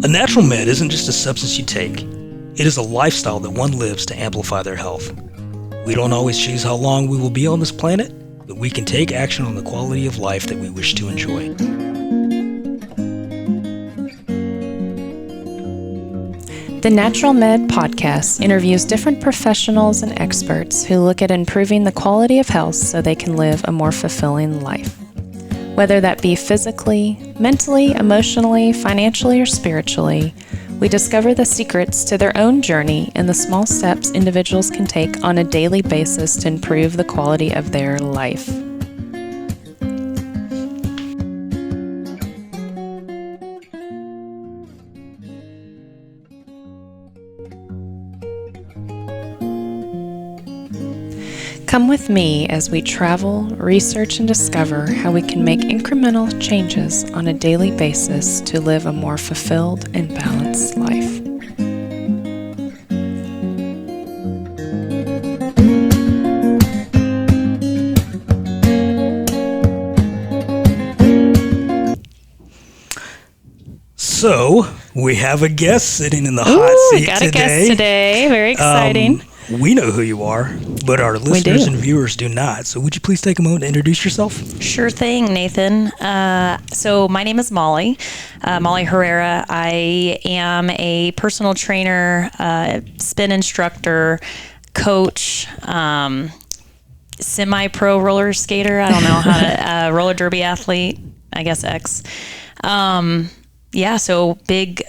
A natural med isn't just a substance you take. It is a lifestyle that one lives to amplify their health. We don't always choose how long we will be on this planet, but we can take action on the quality of life that we wish to enjoy. The Natural Med podcast interviews different professionals and experts who look at improving the quality of health so they can live a more fulfilling life. Whether that be physically, mentally, emotionally, financially, or spiritually, we discover the secrets to their own journey and the small steps individuals can take on a daily basis to improve the quality of their life. Come with me as we travel, research, and discover how we can make incremental changes on a daily basis to live a more fulfilled and balanced life. So, we have a guest sitting in the hot seat got today. A guest today. Very exciting. We know who you are, but our listeners and viewers do not. So would you please take a moment to introduce yourself? Sure thing, Nathan. So my name is Mollie, Mollie Herrera. I am a personal trainer, spin instructor, coach, semi-pro roller skater. I don't know how to, roller derby athlete, I guess X. So big,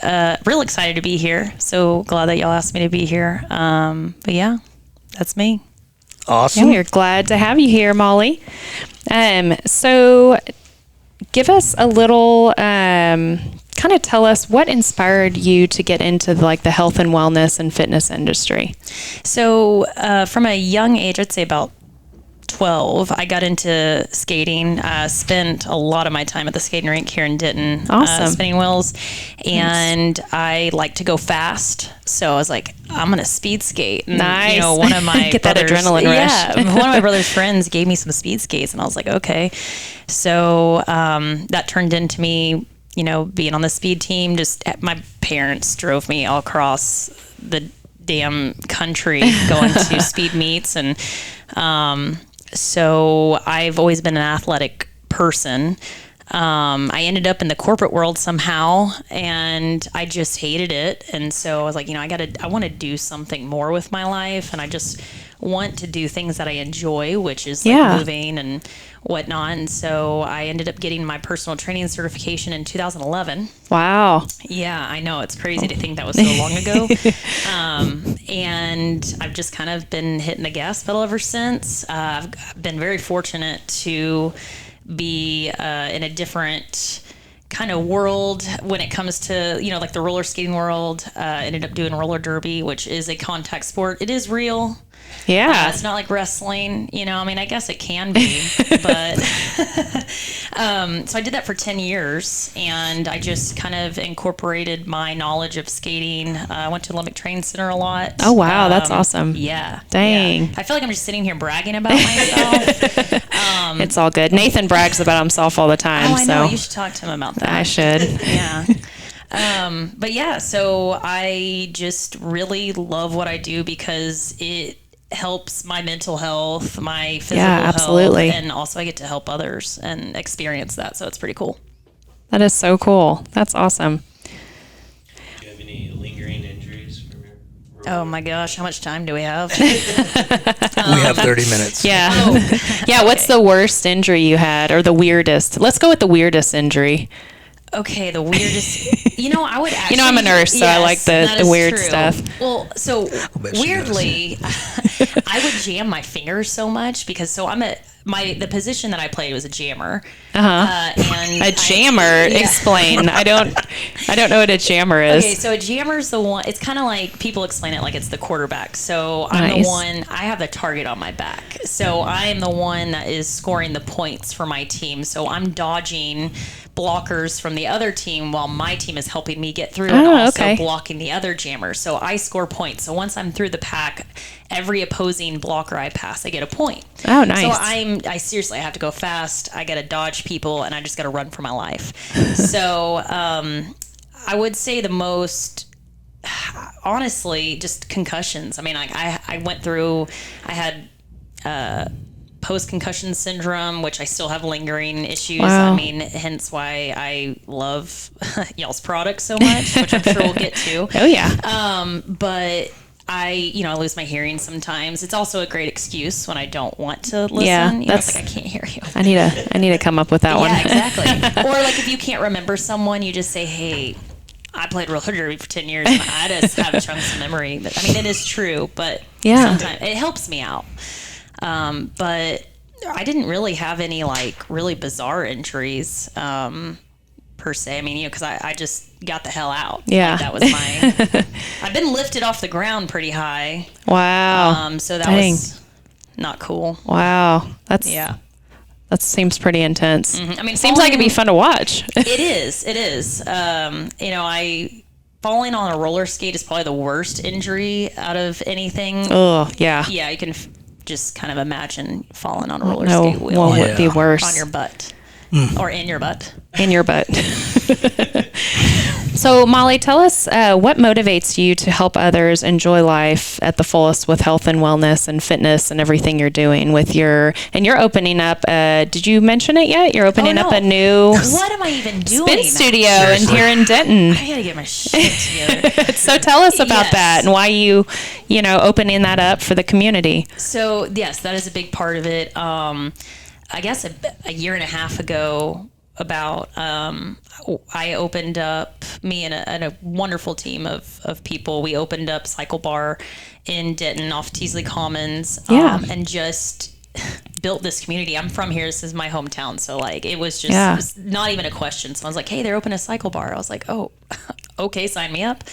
real excited to be here. So glad that y'all asked me to be here. But yeah, that's me. Awesome. Yeah, we're glad to have you here, Mollie. So give us a little, kind of tell us what inspired you to get into the health and wellness and fitness industry. So from a young age, I'd say about 12, I got into skating, spent a lot of my time at the skating rink here in Denton, spinning wheels, and I like to go fast. So I was like, I'm going to speed skate. And, nice. One of my get that adrenaline rush. Yeah, one of my brother's friends gave me some speed skates and I was like, okay. So that turned into me, being on the speed team. Just my parents drove me all across the damn country going to speed meets. And so I've always been an athletic person. I ended up in the corporate world somehow and I just hated it. And so I was like, I want to do something more with my life. And I just want to do things that I enjoy, which is moving and whatnot. And so I ended up getting my personal training certification in 2011. Wow. Yeah, I know. It's crazy to think that was so long ago. And I've just kind of been hitting the gas pedal ever since. I've been very fortunate to be in a different kind of world when it comes to, like the roller skating world. Ended up doing roller derby, which is a contact sport. It is real. Yeah. It's not like wrestling, I guess it can be, but, so I did that for 10 years and I just kind of incorporated my knowledge of skating. I went to Olympic Training Center a lot. Oh, wow. That's awesome. Yeah. Dang. Yeah. I feel like I'm just sitting here bragging about myself. It's all good. Nathan brags about himself all the time. Oh, I know. So You should talk to him about that. I should. Yeah. But yeah, so I just really love what I do because it helps my mental health, my physical absolutely. health, and also I get to help others and experience that. So it's pretty cool. That is so cool. That's awesome. Do you have any lingering injuries from your Oh my gosh, how much time do we have? We have 30 minutes. Yeah. Okay. What's the worst injury you had or the weirdest? Let's go with the weirdest injury. Okay, the weirdest. I would actually. I'm a nurse, so I like the weird stuff. Well, so bet she weirdly, I would jam my fingers so much because the position that I played was a jammer. And A jammer. Explain. I don't know what a jammer is. Okay, so a jammer's the one. It's kind of like people explain it like it's the quarterback. So I'm the one. I have the target on my back. So I am the one that is scoring the points for my team. So I'm dodging blockers from the other team while my team is helping me get through and also blocking the other jammer. So I score points. So once I'm through the pack, every opposing blocker I pass, I get a point. Oh, nice. So I seriously have to go fast. I got to dodge people and I just got to run for my life. So I would say the most, honestly, just concussions. I mean, I went through, I had post-concussion syndrome, which I still have lingering issues. Wow. I mean, hence why I love y'all's products so much, which I'm sure we'll get to. Oh yeah. But I lose my hearing sometimes. It's also a great excuse when I don't want to listen. Yeah, It's like, I can't hear you. I need to come up with that one. Yeah, exactly. Or like if you can't remember someone, you just say, hey, I played roller derby for 10 years and I just have chunks of memory. But I mean, it is true, but sometimes it helps me out. But I didn't really have any like really bizarre injuries, per se. I mean, because I just got the hell out. Yeah. Like, that was my, I've been lifted off the ground pretty high. Wow. So that Dang. was not cool. Wow. That seems pretty intense. I mean, Seems like it'd be fun to watch. It is. Falling on a roller skate is probably the worst injury out of anything. Oh, yeah. Yeah, you can just kind of imagine falling on a roller No, skate wheel. what would be worse? On your butt. Or in your butt. In your butt. So, Mollie, tell us what motivates you to help others enjoy life at the fullest with health and wellness and fitness and everything you're doing with you're opening up, did you mention it yet? You're opening up a new what am I even doing? spin studio here in Denton. I gotta get my shit together. So tell us about Yes. that and why you opening that up for the community. So, yes, that is a big part of it. I guess a year and a half ago, I opened up, me and a wonderful team of people. We opened up Cycle Bar in Denton off Teasley Commons, and just built this community. I'm from here. This is my hometown. So like, it was just it was not even a question. So I was like, hey, they're opening a Cycle Bar. I was like, oh, okay, sign me up.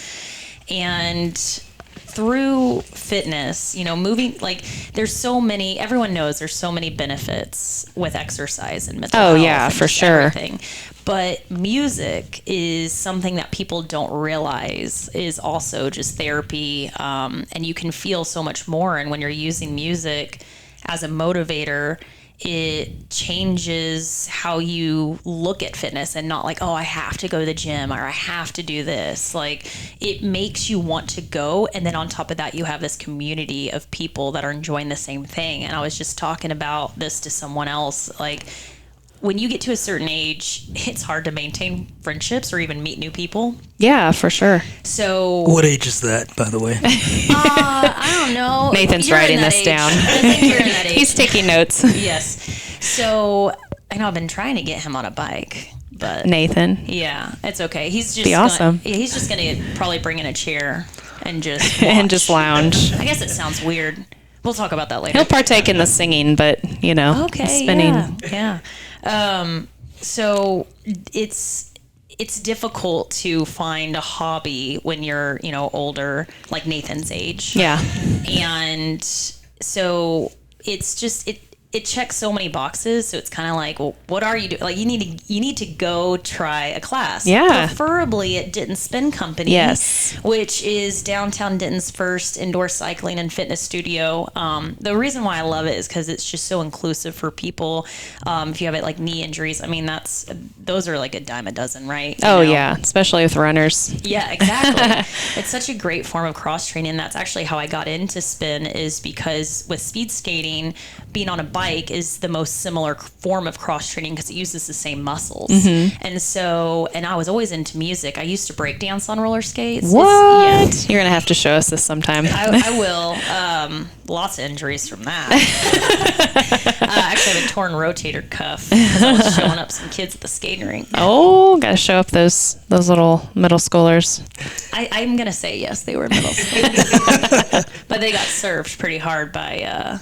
And through fitness, moving, like everyone knows there's so many benefits with exercise and mental health. Oh yeah, for sure. Everything. But music is something that people don't realize is also just therapy. And you can feel so much more. And when you're using music as a motivator, it changes how you look at fitness and not like, oh, I have to go to the gym or I have to do this. Like, it makes you want to go. And then on top of that, you have this community of people that are enjoying the same thing. And I was just talking about this to someone else. Like, when you get to a certain age, it's hard to maintain friendships or even meet new people. Yeah, for sure. So what age is that, by the way? I don't know. Nathan's writing this down. I think you're in that age. He's taking notes. Yes. So I know I've been trying to get him on a bike, but Nathan. Yeah, it's okay. He's just Be awesome. He's just gonna probably bring in a chair and just And just lounge. I guess it sounds weird. We'll talk about that later. He'll partake in the singing, but spinning. Yeah. So it's difficult to find a hobby when you're, older, like Nathan's age. Yeah. And so it's just, it checks so many boxes. So it's kind of like, well, what are you doing? Like, you need to go try a class. Yeah. Preferably at Denton Spin Company. Yes. Which is downtown Denton's first indoor cycling and fitness studio. The reason why I love it is because it's just so inclusive for people. If you have like knee injuries, I mean, those are like a dime a dozen, right? Yeah. Especially with runners. Yeah, exactly. It's such a great form of cross training. That's actually how I got into spin, is because with speed skating, being on a bike is the most similar form of cross training because it uses the same muscles. Mm-hmm. And I was always into music. I used to break dance on roller skates. What? You're going to have to show us this sometime. I will. Lots of injuries from that. Actually, I have a torn rotator cuff because I was showing up some kids at the skating rink. Oh, got to show up those little middle schoolers. I'm going to say yes, they were middle schoolers. But they got served pretty hard by a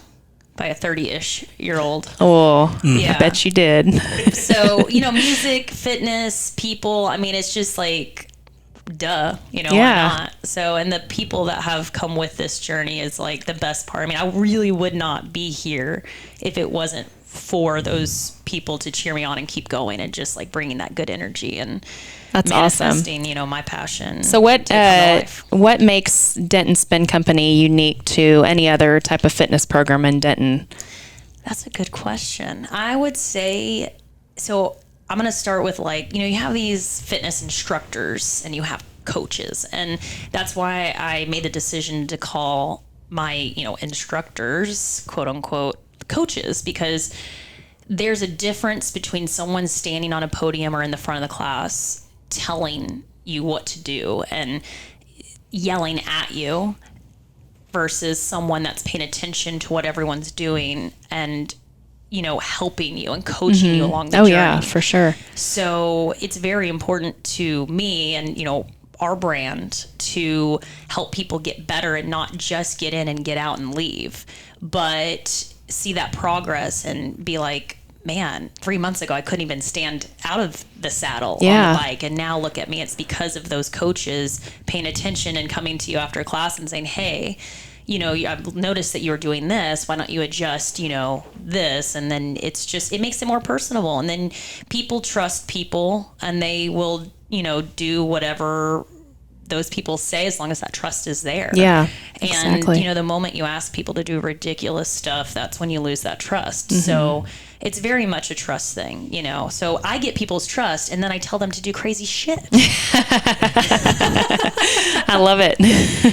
30-ish-year-old. Oh, yeah. I bet you did. So, music, fitness, people, I mean, it's just like, duh, why not? So, and the people that have come with this journey is like the best part. I mean, I really would not be here if it wasn't for those people to cheer me on and keep going and just like bringing that good energy and that's manifesting, awesome. My passion. So what makes Denton Spin Company unique to any other type of fitness program in Denton? That's a good question. I would say, so I'm going to start with like, you have these fitness instructors and you have coaches. And that's why I made the decision to call my, instructors, quote unquote, coaches, because there's a difference between someone standing on a podium or in the front of the class telling you what to do and yelling at you versus someone that's paying attention to what everyone's doing and helping you and coaching you along the journey. Oh yeah, for sure. So it's very important to me and, our brand to help people get better and not just get in and get out and leave, but see that progress and be like, man, 3 months ago, I couldn't even stand out of the saddle on the bike. And now look at me. It's because of those coaches paying attention and coming to you after class and saying, hey, I've noticed that you're doing this. Why don't you adjust, this? And then it makes it more personable. And then people trust people and they will, do whatever those people say as long as that trust is there. Yeah, and, exactly. The moment you ask people to do ridiculous stuff, that's when you lose that trust. So it's very much a trust thing, So I get people's trust and then I tell them to do crazy shit. I love it.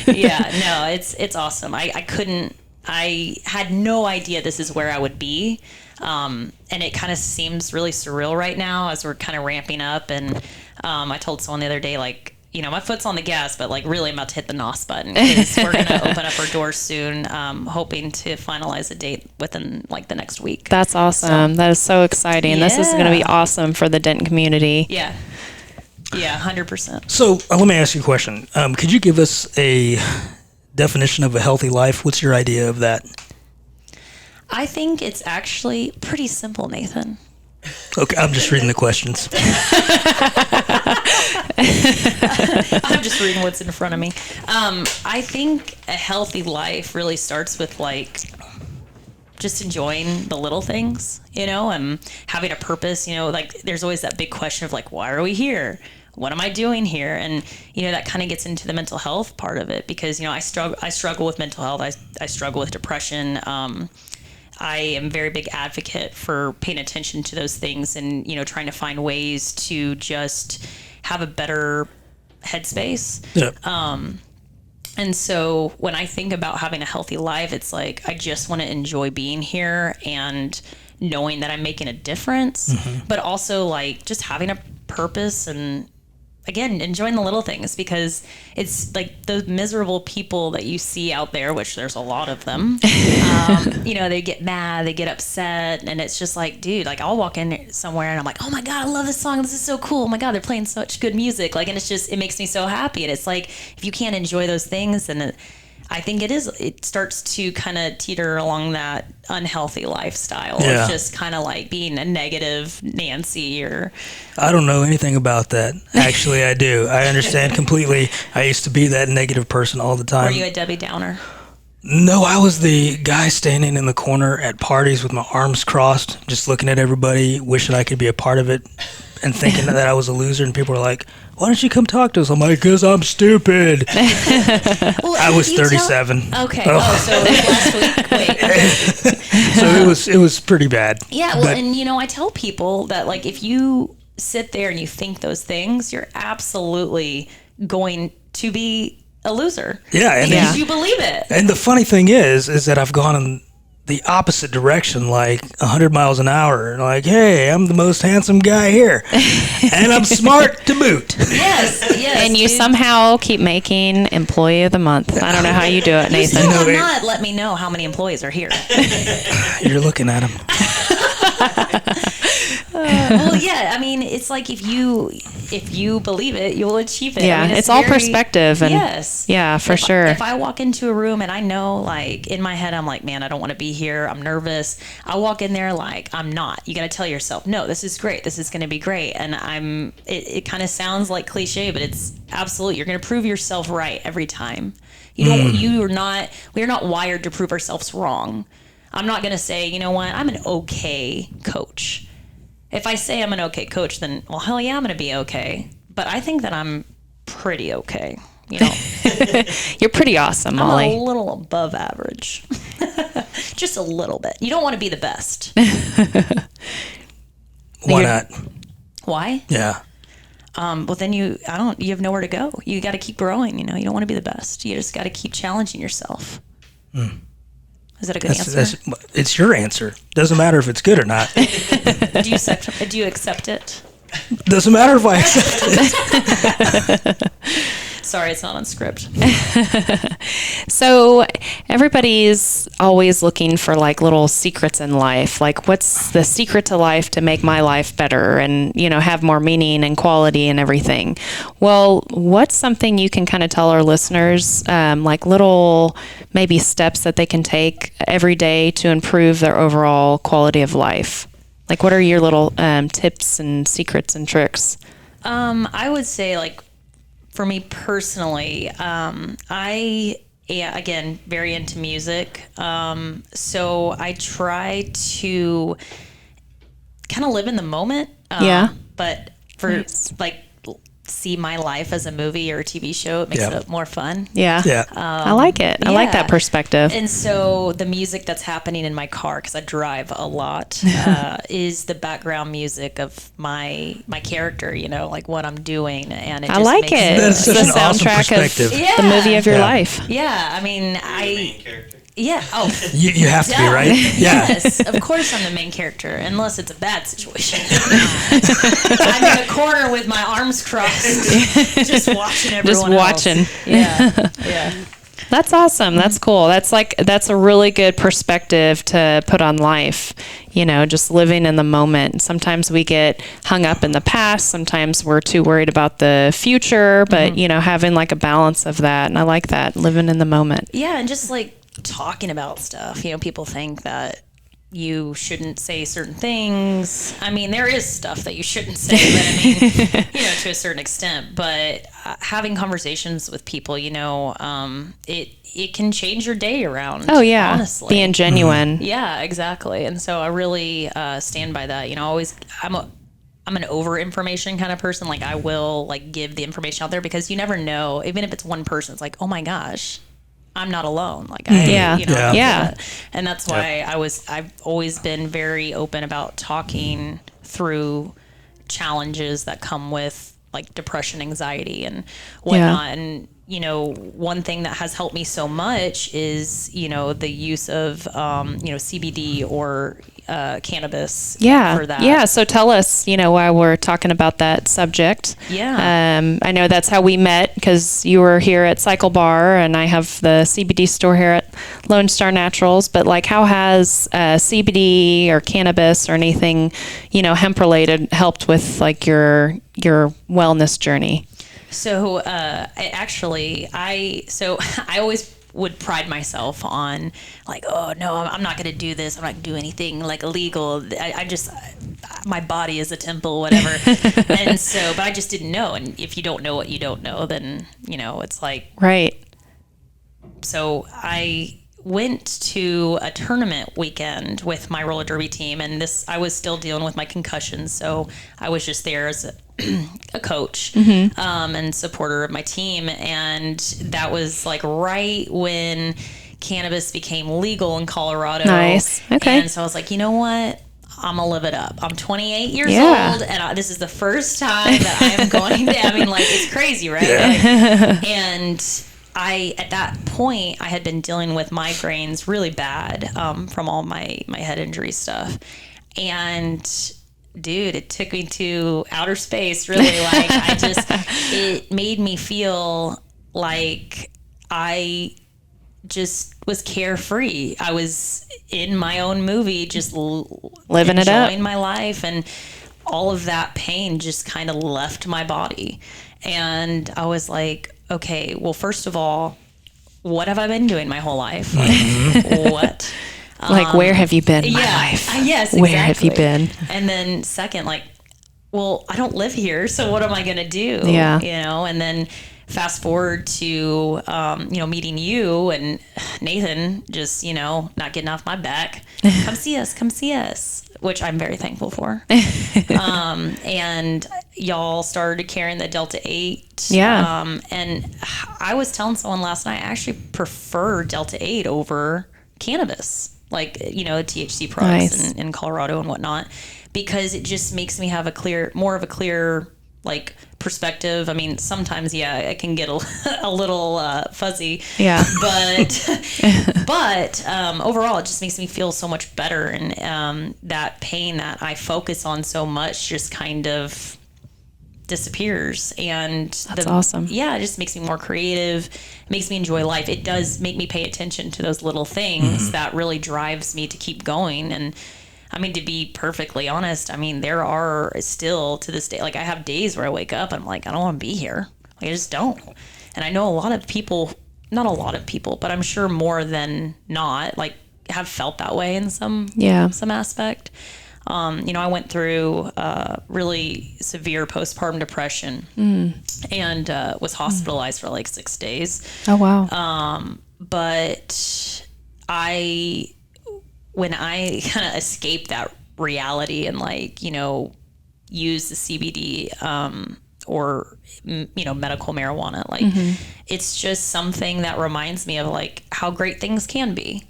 Yeah, no, it's awesome. I had no idea this is where I would be. And it kind of seems really surreal right now as we're kind of ramping up. And I told someone the other day, like, my foot's on the gas, but like really I'm about to hit the NOS button because we're going to open up our doors soon, hoping to finalize a date within like the next week. That's awesome. That is so exciting. This is going to be awesome for the Denton community. Yeah. Yeah, 100%. So let me ask you a question. Could you give us a definition of a healthy life? What's your idea of that? I think it's actually pretty simple, Nathan. Okay, I'm just reading the questions. I'm just reading what's in front of me. I think a healthy life really starts with like just enjoying the little things, and having a purpose, like there's always that big question of like, why are we here? What am I doing here? And, that kind of gets into the mental health part of it because, I struggle with mental health. I struggle with depression. I am a very big advocate for paying attention to those things and, trying to find ways to just have a better headspace. Yeah. And so when I think about having a healthy life, it's like, I just want to enjoy being here and knowing that I'm making a difference, but also like just having a purpose and again, enjoying the little things because it's like those miserable people that you see out there, which there's a lot of them, they get mad, they get upset. And it's just like, dude, like I'll walk in somewhere and I'm like, oh my God, I love this song. This is so cool. Oh my God, they're playing such good music. Like, and it makes me so happy. And it's like, if you can't enjoy those things, then I think it starts to kind of teeter along that unhealthy lifestyle. Yeah. Of just kind of like being a negative Nancy or... I don't know anything about that. Actually, I do. I understand completely. I used to be that negative person all the time. Were you a Debbie Downer? No, I was the guy standing in the corner at parties with my arms crossed, just looking at everybody, wishing I could be a part of it, and thinking that I was a loser. And people were like, why don't you come talk to us? I'm like, because I'm stupid. Well, I was 37. Okay. So last week. Wait. So it was pretty bad. Yeah. Well, and I tell people that like if you sit there and you think those things, you're absolutely going to be a loser. Yeah, and because you believe it. And the funny thing is that I've gone in the opposite direction, like 100 miles an hour. Like, hey, I'm the most handsome guy here, and I'm smart to boot. Yes. And you somehow keep making Employee of the Month. I don't know how you do it, You Nathan. still have not let me know how many employees are here. You're looking at them. Well, yeah. I mean, it's like if you believe it, you'll achieve it. Yeah, I mean, it's all perspective. And yes. Yeah, for sure. If I walk into a room and I know, like, in my head, I'm like, man, I don't want to be here. I'm nervous. I walk in there like, I'm not. You got to tell yourself, no, this is great. This is going to be great. And it kind of sounds like cliche, but it's absolute. You're going to prove yourself right every time. We are not wired to prove ourselves wrong. I'm not going to say, you know what, I'm an okay coach. If I say I'm an okay coach, then, well, hell yeah, I'm going to be okay. But I think that I'm pretty okay. You're pretty awesome, Mollie. I'm a little above average. Just a little bit. You don't want to be the best. Why not? Why? Yeah. Well, then you have nowhere to go. You got to keep growing. You don't want to be the best. You just got to keep challenging yourself. Is that a good answer? It's your answer. Doesn't matter if it's good or not. Do you accept it? Doesn't matter if I accept it. Sorry, it's not on script. So everybody's always looking for like little secrets in life. Like, what's the secret to life to make my life better and, have more meaning and quality and everything? Well, what's something you can kind of tell our listeners, like little maybe steps that they can take every day to improve their overall quality of life? Like, what are your little tips and secrets and tricks? I would say, like, for me personally, again, very into music. So I try to kind of live in the moment. But for see my life as a movie or a TV show, it makes it more fun. Yeah. I like it. I like that perspective. And so the music that's happening in my car, because I drive a lot, is the background music of my character, like what I'm doing. And I like it. That's such the an awesome soundtrack perspective. of the movie of your life. Yeah. I mean, Main character. Yeah. Oh, You have to be, right? Yeah. Yes, of course I'm the main character, unless it's a bad situation. I'm in a corner with my arms crossed, just watching everyone else. Yeah. That's awesome. That's cool. That's a really good perspective to put on life. Just living in the moment. Sometimes we get hung up in the past. Sometimes we're too worried about the future, but having like a balance of that. And I like that, living in the moment. Yeah. And just like talking about stuff, people think that you shouldn't say certain things. I mean, there is stuff that you shouldn't say, but I mean, to a certain extent, but having conversations with people, it can change your day around. Oh yeah. Honestly. Being genuine. Yeah, exactly. And so I really stand by that. I'm an over information kind of person. Like, I will give the information out there, because you never know, even if it's one person, it's like, oh my gosh, I'm not alone. And that's why I've always been very open about talking through challenges that come with like depression, anxiety, and whatnot. And one thing that has helped me so much is the use of CBD or cannabis. For that. Yeah. So tell us, while we're talking about that subject. Yeah. I know that's how we met, because you were here at Cycle Bar and I have the CBD store here at Lone Star Naturals. But like, how has CBD or cannabis or anything, hemp related helped with like your wellness journey? So I always would pride myself on like, oh no, I'm not going to do this. I'm not going to do anything like illegal. My body is a temple, whatever. And so, but I just didn't know. And if you don't know what you don't know, then, it's like. Right. So I went to a tournament weekend with my roller derby team, and I was still dealing with my concussions. So I was just there as a coach and supporter of my team. And that was like right when cannabis became legal in Colorado. Nice. Okay. And so I was like, you know what? I'm gonna live it up. I'm 28 years old, and this is the first time that I'm going to. I mean, like, it's crazy, right? And at that point, I had been dealing with migraines really bad from all my head injury stuff. And dude, it took me to outer space, really. Like, it made me feel like I just was carefree. I was in my own movie, just living it up, enjoying my life, and all of that pain just kind of left my body. And I was like, okay, well, first of all, what have I been doing my whole life? What? Like, where have you been in my life? Yes, exactly. Where have you been? And then second, like, well, I don't live here, so what am I going to do? Yeah. And then fast forward to, meeting you and Nathan, just, not getting off my back. Come see us, which I'm very thankful for. And y'all started carrying the Delta 8. Yeah. And I was telling someone last night, I actually prefer Delta 8 over cannabis. like, the THC products Nice. in Colorado and whatnot, because it just makes me have more of a clear, like, perspective. I mean, sometimes, it can get a little fuzzy. Yeah. But overall, it just makes me feel so much better. And that pain that I focus on so much just kind of disappears. And that's awesome. Yeah, it just makes me more creative. It makes me enjoy life. It does make me pay attention to those little things that really drives me to keep going. And I mean, to be perfectly honest, I mean, there are still to this day, like, I have days where I wake up and I'm like, I don't want to be here. Like, I just don't. And I know a lot of people, not a lot of people, but I'm sure more than not, like, have felt that way in some aspect. I went through really severe postpartum depression and was hospitalized for like 6 days. Oh, wow. But when I kind of escaped that reality and, like, use the CBD or medical marijuana, like, it's just something that reminds me of, like, how great things can be.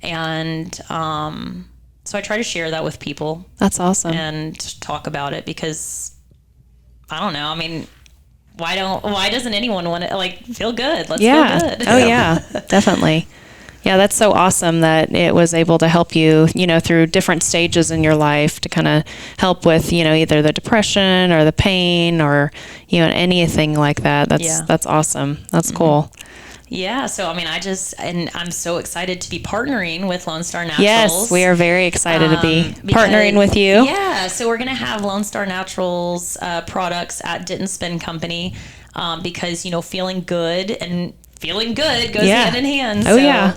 And so I try to share that with people. That's awesome. And talk about it, because I don't know. I mean, why doesn't anyone want to, like, feel good? Let's feel good. Oh yeah, definitely. Yeah, that's so awesome that it was able to help you, through different stages in your life to kind of help with, either the depression or the pain or, anything like that. That's awesome. That's cool. Yeah. So, I mean, I'm so excited to be partnering with Lone Star Naturals. Yes, we are very excited to be partnering with you. Yeah. So we're going to have Lone Star Naturals products at Denton Spin Company because, feeling good and feeling good goes hand in hand. Oh, yeah.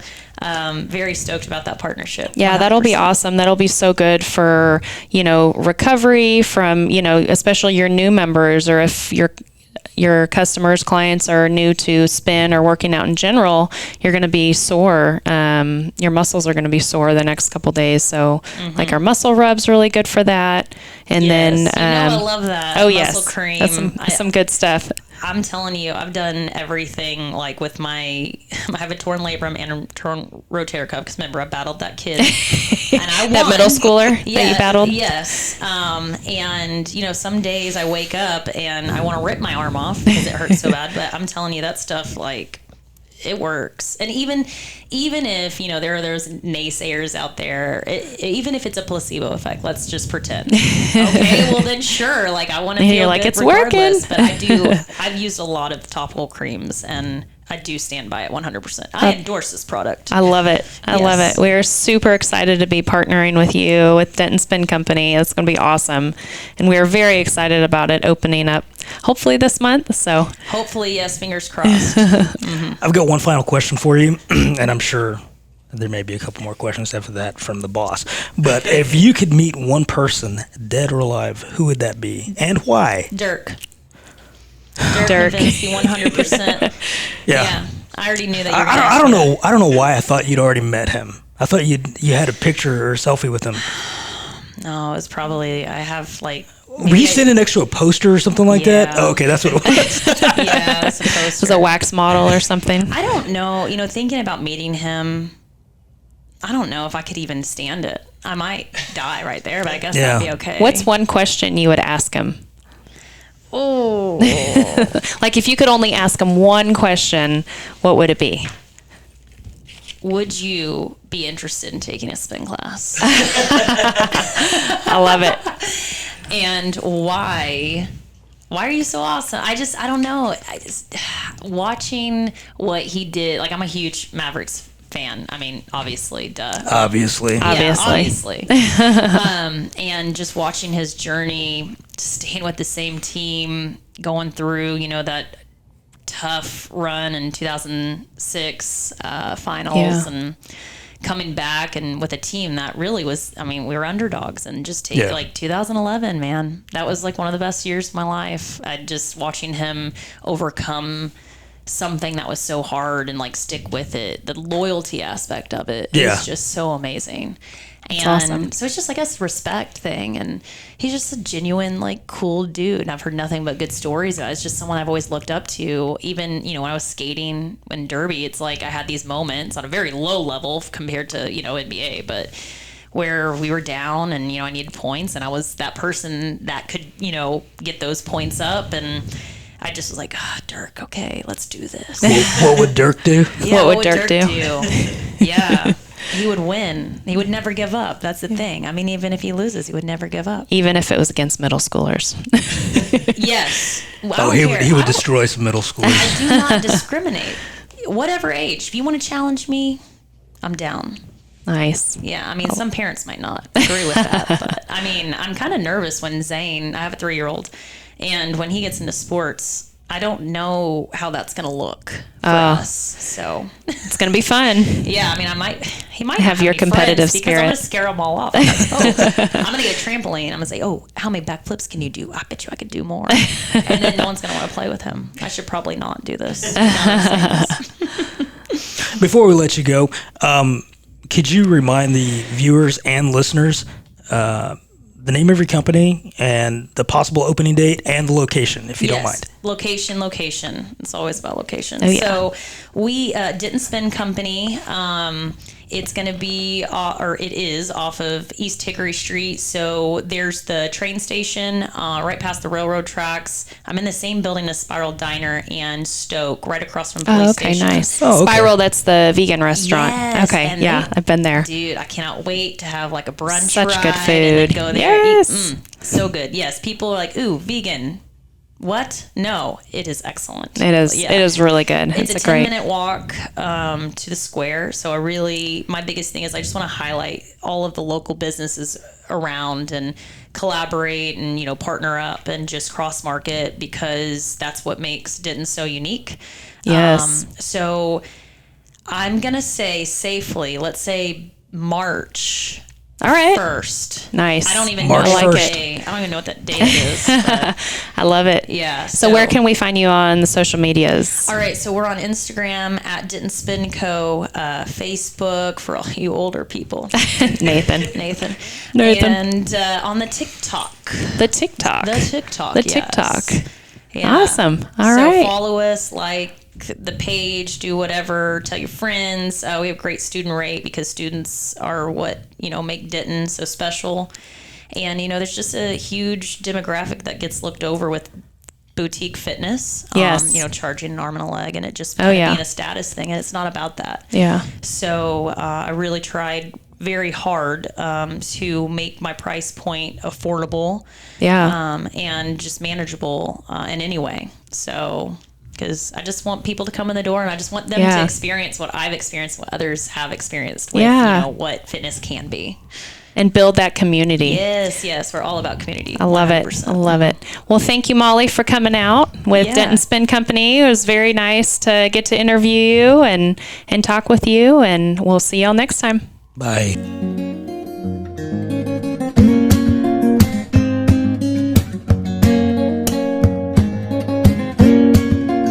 Very stoked about that partnership. Yeah, 100%. That'll be awesome. That'll be so good for, recovery from, especially your new members, or if your customers, clients are new to spin or working out in general, you're going to be sore. Your muscles are going to be sore the next couple days. So like our muscle rub's really good for that. And then, I love that. Oh, muscle cream. That's some good stuff. I'm telling you, I've done everything, like, with I have a torn labrum and a torn rotator cuff, because remember, I battled that kid. And I won. That middle schooler that you battled? Yes. And, some days I wake up and I want to rip my arm off because it hurts so bad. But I'm telling you, that stuff, like, it works. And even if, there are those naysayers out there, even if it's a placebo effect, let's just pretend. Okay, well then sure, like, I want to feel like, good it's regardless. working. But I've used a lot of topical creams, and I do stand by it 100%. I endorse this product. I love it. I love it. We're super excited to be partnering with you with Denton Spin Company. It's going to be awesome. And we're very excited about it opening up hopefully this month. So hopefully, yes, fingers crossed. I've got one final question for you, and I'm sure there may be a couple more questions after that from the boss. But if you could meet one person, dead or alive, who would that be, and why? Dirk convinced me 100%. Yeah. I already knew that. I don't know why I thought you'd already met him. I thought you had a picture or a selfie with him. No, it was probably, I have, like. Were you standing next to a poster or something like that? Oh, okay, that's what it was. Yeah, it was a poster. It was a wax model or something. I don't know. Thinking about meeting him, I don't know if I could even stand it. I might die right there, but I guess that'd be okay. What's one question you would ask him? Oh. Like, if you could only ask him one question, what would it be? Would you be interested in taking a spin class? I love it. And why? Why are you so awesome? I don't know. Watching what he did, like, I'm a huge Mavericks fan. I mean, obviously, duh. Obviously. Yeah, obviously. And just watching his journey, staying with the same team, going through, that tough run in 2006 finals, and coming back and with a team that really was, I mean, we were underdogs, and just like 2011, man, that was like one of the best years of my life. Just watching him overcome something that was so hard and, like, stick with it. The loyalty aspect of it is just so amazing. And awesome. so it's just, I guess, respect thing. And he's just a genuine, like, cool dude. And I've heard nothing but good stories. It's just someone I've always looked up to. Even, when I was skating in Derby, it's like I had these moments on a very low level compared to, NBA, but where we were down and, I needed points, and I was that person that could, get those points up. And I just was like, Dirk, okay, let's do this. What would Dirk do? Yeah, what would Dirk do? Yeah. He would win. He would never give up. That's the thing. I mean, even if he loses, he would never give up. Even if it was against middle schoolers. Yes. He would destroy some middle schoolers. I do not discriminate. Whatever age. If you want to challenge me, I'm down. Nice. Yeah, I mean, some parents might not agree with that, but I mean, I'm kind of nervous when Zane, I have a 3-year-old, and when he gets into sports, I don't know how that's going to look for us. So it's going to be fun. Yeah, I mean, he might have your competitive spirit. Because I'm going to scare them all off. I'm going to get a trampoline. I'm going to say, how many backflips can you do? I bet you I could do more. And then no one's going to want to play with him. I should probably not do this. Before we let you go, could you remind the viewers and listeners the name of your company and the possible opening date and the location, if you don't mind? Location. It's always about location. Oh, yeah. So we, Denton Spin Company, it's going to be, or it is off of East Hickory Street. So there's the train station right past the railroad tracks. I'm in the same building as Spiral Diner and Stoke, right across from Police Station. Nice. Oh, okay. Spiral, that's the vegan restaurant. Yes, okay, and I've been there. Dude, I cannot wait to have like a brunch Such ride good and food. then go there. Yes. So good. Yes, people are like, ooh, vegan. What? No, it is excellent. It is. Yeah. It is really good. It's a great 10-minute walk to the square. So my biggest thing is I just want to highlight all of the local businesses around and collaborate and, partner up and just cross market, because that's what makes Denton so unique. Yes. So I'm going to say safely, let's say March All right. 1st. Nice. I don't even March know what 1st. day. I don't even know what that date is. But I love it. yeah. So where can we find you on the social medias? All right, so we're on Instagram at Denton Spin Co, Facebook for all you older people, Nathan. and on the TikTok. The TikTok. Yes. Yeah. Awesome. All so right. follow us, like the page, do whatever, tell your friends. We have great student rate because students are what make Denton so special. And there's just a huge demographic that gets looked over with boutique fitness. Yes. Charging an arm and a leg, and it just yeah. being a status thing, and it's not about that. Yeah. So I really tried very hard to make my price point affordable. Yeah. And just manageable in any way. So, because I just want people to come in the door, and I just want them to experience what I've experienced, what others have experienced with, what fitness can be. And build that community. Yes. We're all about community. I love 100%. it. I love it. Well, thank you, Mollie, for coming out with Denton Spin Company. It was very nice to get to interview you and talk with you, and we'll see y'all next time. Bye.